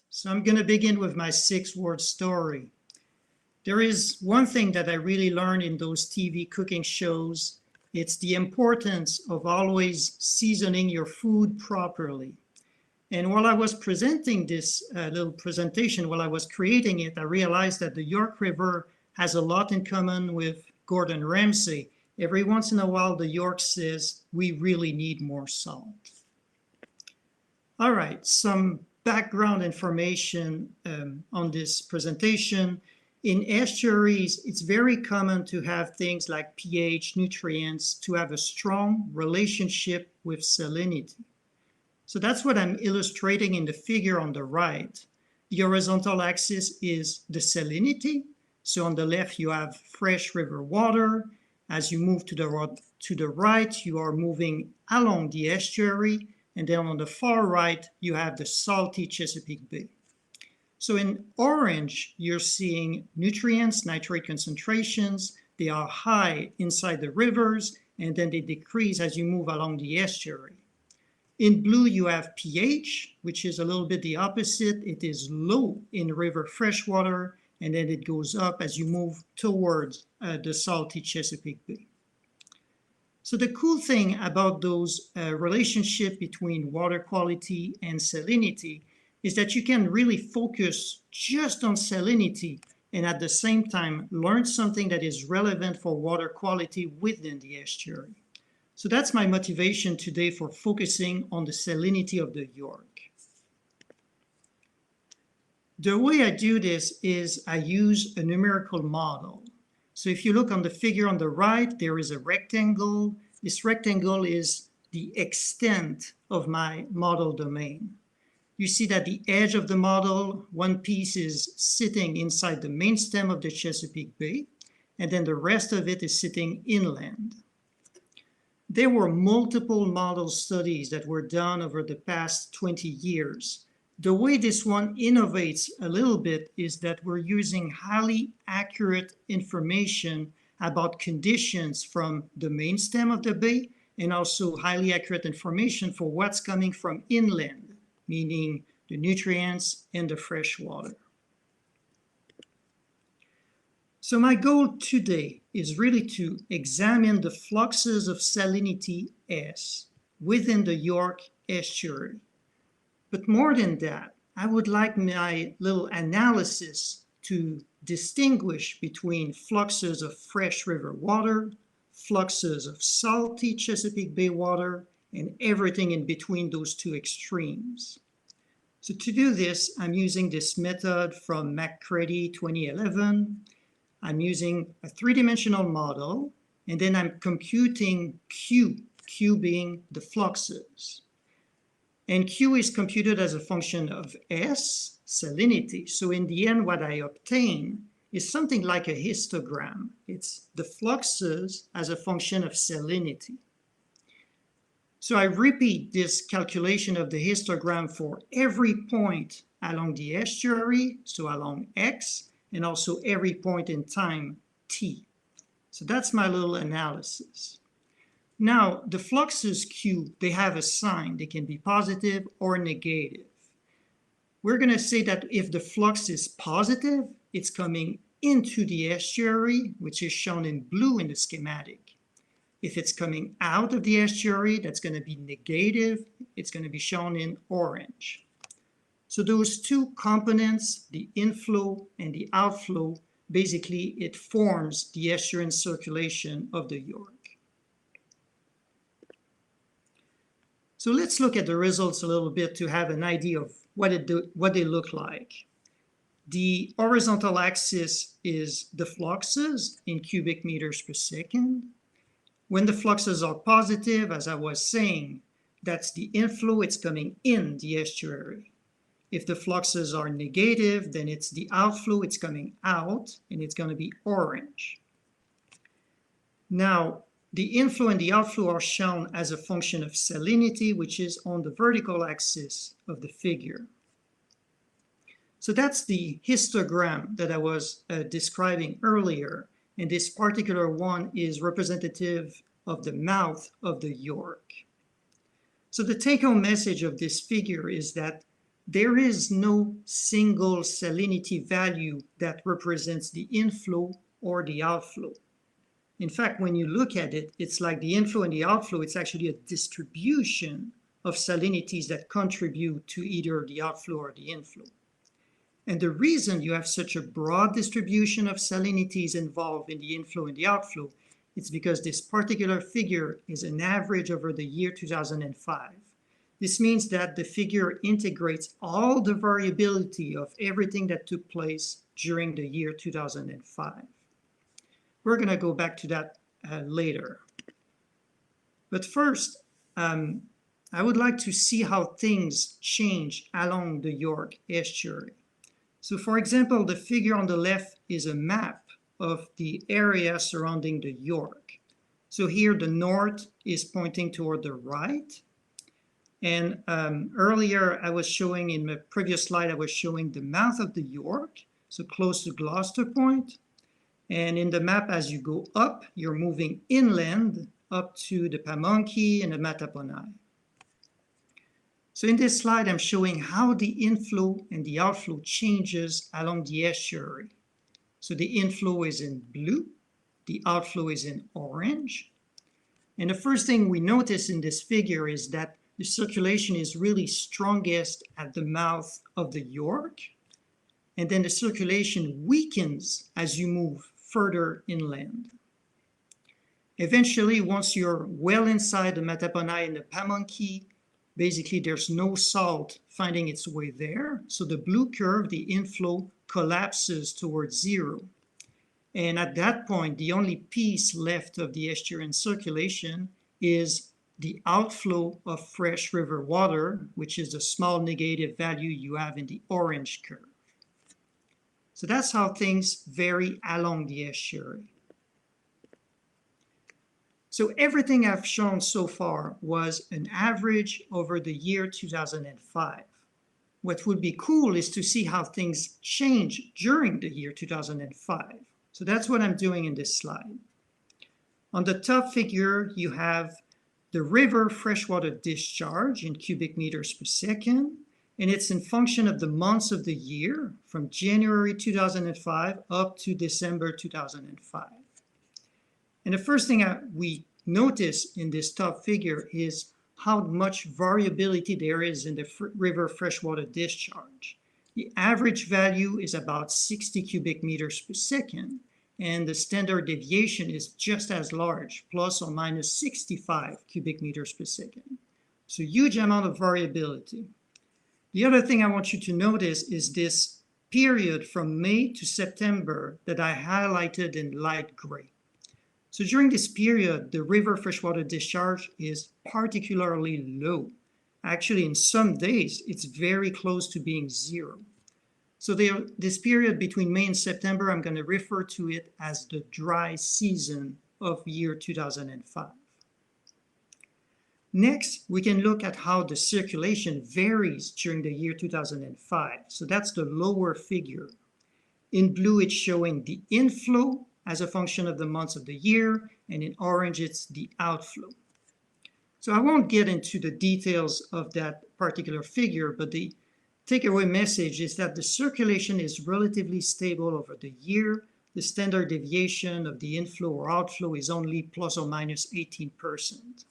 So I'm going to begin with my 6-word story. There is one thing that I really learned in those TV cooking shows. It's the importance of always seasoning your food properly. And while I was presenting this little presentation, while I was creating it, I realized that the York River has a lot in common with Gordon Ramsay. Every once in a while, the York says, we really need more salt. All right, some background information on this presentation. In estuaries, it's very common to have things like pH, nutrients, to have a strong relationship with salinity. So that's what I'm illustrating in the figure on the right. The horizontal axis is the salinity. So on the left, you have fresh river water. As you move to the right, you are moving along the estuary. And then on the far right, you have the salty Chesapeake Bay. So in orange, you're seeing nutrients, nitrate concentrations. They are high inside the rivers, and then they decrease as you move along the estuary. In blue, you have pH, which is a little bit the opposite. It is low in river freshwater, and then it goes up as you move towards the salty Chesapeake Bay. So the cool thing about those relationship between water quality and salinity is that you can really focus just on salinity and at the same time learn something that is relevant for water quality within the estuary. So that's my motivation today for focusing on the salinity of the York. The way I do this is I use a numerical model. So if you look on the figure on the right, there is a rectangle. This rectangle is the extent of my model domain. You see that the edge of the model, one piece is sitting inside the main stem of the Chesapeake Bay, and then the rest of it is sitting inland. There were multiple model studies that were done over the past 20 years. The way this one innovates a little bit is that we're using highly accurate information about conditions from the main stem of the bay and also highly accurate information for what's coming from inland, meaning the nutrients and the fresh water. So my goal today is really to examine the fluxes of salinity S within the York estuary. But more than that, I would like my little analysis to distinguish between fluxes of fresh river water, fluxes of salty Chesapeake Bay water, and everything in between those two extremes. So to do this, I'm using this method from McCready 2011. I'm using a three-dimensional model, and then I'm computing Q, Q being the fluxes. And Q is computed as a function of S, salinity. So in the end, what I obtain is something like a histogram. It's the fluxes as a function of salinity. So I repeat this calculation of the histogram for every point along the estuary, so along X, and also every point in time, T. So that's my little analysis. Now, the fluxes Q, they have a sign. They can be positive or negative. We're going to say that if the flux is positive, it's coming into the estuary, which is shown in blue in the schematic. If it's coming out of the estuary, that's going to be negative. It's going to be shown in orange. So those two components, the inflow and the outflow, basically it forms the estuarine circulation of the York. So let's look at the results a little bit to have an idea of what they look like. The horizontal axis is the fluxes in cubic meters per second. When the fluxes are positive, as I was saying, that's the inflow, it's coming in the estuary. If the fluxes are negative, then it's the outflow, it's coming out, and it's going to be orange. Now, the inflow and the outflow are shown as a function of salinity, which is on the vertical axis of the figure. So that's the histogram that I was describing earlier, and this particular one is representative of the mouth of the York. So the take-home message of this figure is that there is no single salinity value that represents the inflow or the outflow. In fact, when you look at it, it's like the inflow and the outflow, it's actually a distribution of salinities that contribute to either the outflow or the inflow. And the reason you have such a broad distribution of salinities involved in the inflow and the outflow is because this particular figure is an average over the year 2005. This means that the figure integrates all the variability of everything that took place during the year 2005. We're going to go back to that later. But first, I would like to see how things change along the York Estuary. So for example, the figure on the left is a map of the area surrounding the York. So here the north is pointing toward the right. And earlier I was showing, in my previous slide, I was showing the mouth of the York, so close to Gloucester Point. And in the map, as you go up, you're moving inland up to the Pamunkey and the Mattaponi. So in this slide, I'm showing how the inflow and the outflow changes along the estuary. So the inflow is in blue, the outflow is in orange. And the first thing we notice in this figure is that the circulation is really strongest at the mouth of the York. And then the circulation weakens as you move further inland. Eventually, once you're well inside the Mattaponi and the Pamunkey, basically there's no salt finding its way there. So the blue curve, the inflow, collapses towards zero. And at that point, the only piece left of the estuarine circulation is the outflow of fresh river water, which is the small negative value you have in the orange curve. So that's how things vary along the estuary. So everything I've shown so far was an average over the year 2005. What would be cool is to see how things change during the year 2005. So that's what I'm doing in this slide. On the top figure, you have the river freshwater discharge in cubic meters per second, and it's in function of the months of the year from January 2005 up to December 2005. And the first thing we notice in this top figure is how much variability there is in the river freshwater discharge. The average value is about 60 cubic meters per second, and the standard deviation is just as large, plus or minus 65 cubic meters per second. So huge amount of variability. The other thing I want you to notice is this period from May to September that I highlighted in light gray. So during this period, the river freshwater discharge is particularly low. Actually, in some days, it's very close to being zero. So this period between May and September, I'm going to refer to it as the dry season of year 2005. Next, we can look at how the circulation varies during the year 2005. So that's the lower figure. In blue, it's showing the inflow as a function of the months of the year, and in orange, it's the outflow. So I won't get into the details of that particular figure, but the takeaway message is that the circulation is relatively stable over the year. The standard deviation of the inflow or outflow is only plus or minus 18%.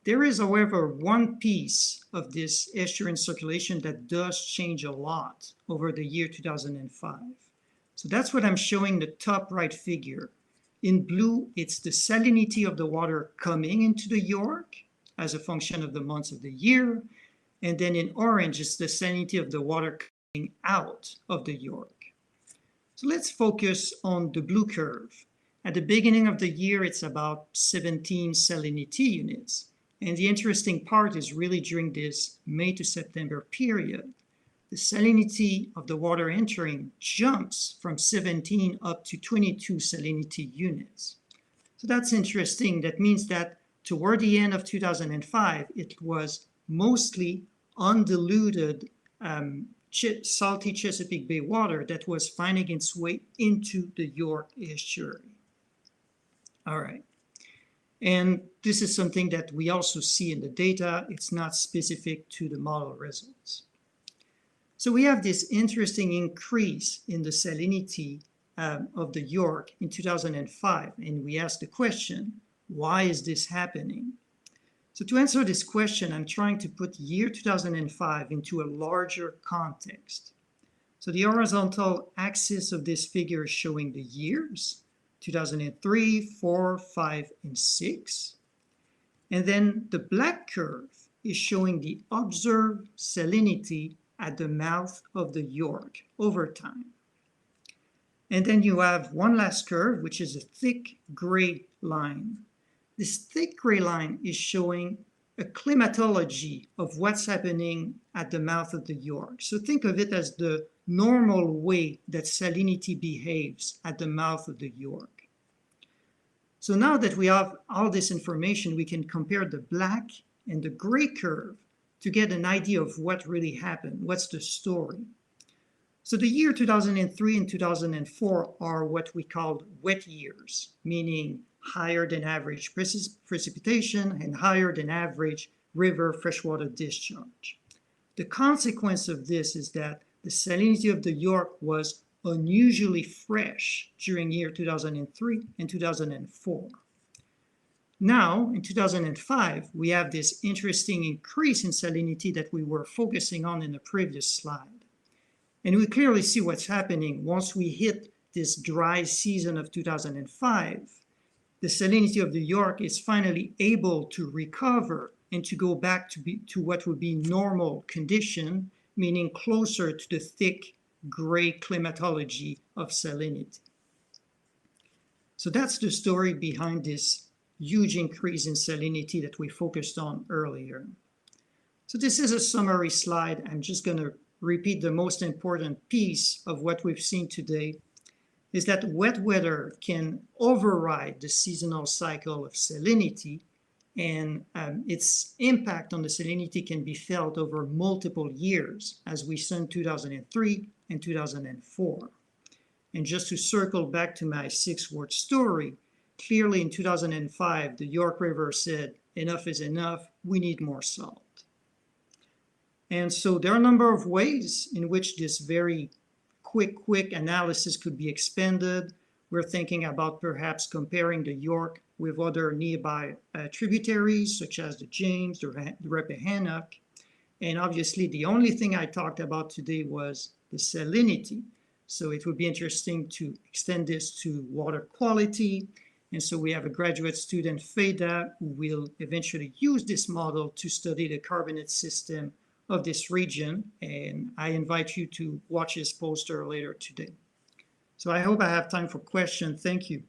There is, however, one piece of this estuarine circulation that does change a lot over the year 2005. So that's what I'm showing the top right figure. In blue, it's the salinity of the water coming into the York as a function of the months of the year. And then in orange, it's the salinity of the water coming out of the York. So let's focus on the blue curve. At the beginning of the year, it's about 17 salinity units. And the interesting part is really during this May to September period, the salinity of the water entering jumps from 17 up to 22 salinity units. So that's interesting. That means that toward the end of 2005, it was mostly undiluted salty Chesapeake Bay water that was finding its way into the York Estuary. All right. And this is something that we also see in the data. It's not specific to the model results. So we have this interesting increase in the salinity of the York in 2005. And we asked the question, why is this happening? So to answer this question, I'm trying to put year 2005 into a larger context. So the horizontal axis of this figure is showing the years, 2003, 4, 5, and 6. And then the black curve is showing the observed salinity at the mouth of the York over time. And then you have one last curve, which is a thick gray line. This thick gray line is showing a climatology of what's happening at the mouth of the York. So think of it as the normal way that salinity behaves at the mouth of the York. So now that we have all this information, we can compare the black and the gray curve to get an idea of what really happened, what's the story. So the year 2003 and 2004 are what we call wet years, meaning higher than average precipitation and higher than average river freshwater discharge. The consequence of this is that the salinity of the York was unusually fresh during year 2003 and 2004. Now, in 2005, we have this interesting increase in salinity that we were focusing on in the previous slide. And we clearly see what's happening once we hit this dry season of 2005. The salinity of the York is finally able to recover and to go back to what would be normal condition, meaning closer to the thick gray climatology of salinity. So that's the story behind this huge increase in salinity that we focused on earlier. So this is a summary slide. I'm just going to repeat the most important piece of what we've seen today, is that wet weather can override the seasonal cycle of salinity, and its impact on the salinity can be felt over multiple years, as we saw in 2003 and 2004. And just to circle back to my 6-word story, clearly in 2005, the York River said, enough is enough, we need more salt. And so there are a number of ways in which this very quick analysis could be expanded. We're thinking about perhaps comparing the York with other nearby tributaries, such as the James, the Rappahannock. And obviously, the only thing I talked about today was the salinity. So it would be interesting to extend this to water quality. And so we have a graduate student, Feda, who will eventually use this model to study the carbonate system of this region, and I invite you to watch his poster later today. So I hope I have time for questions. Thank you.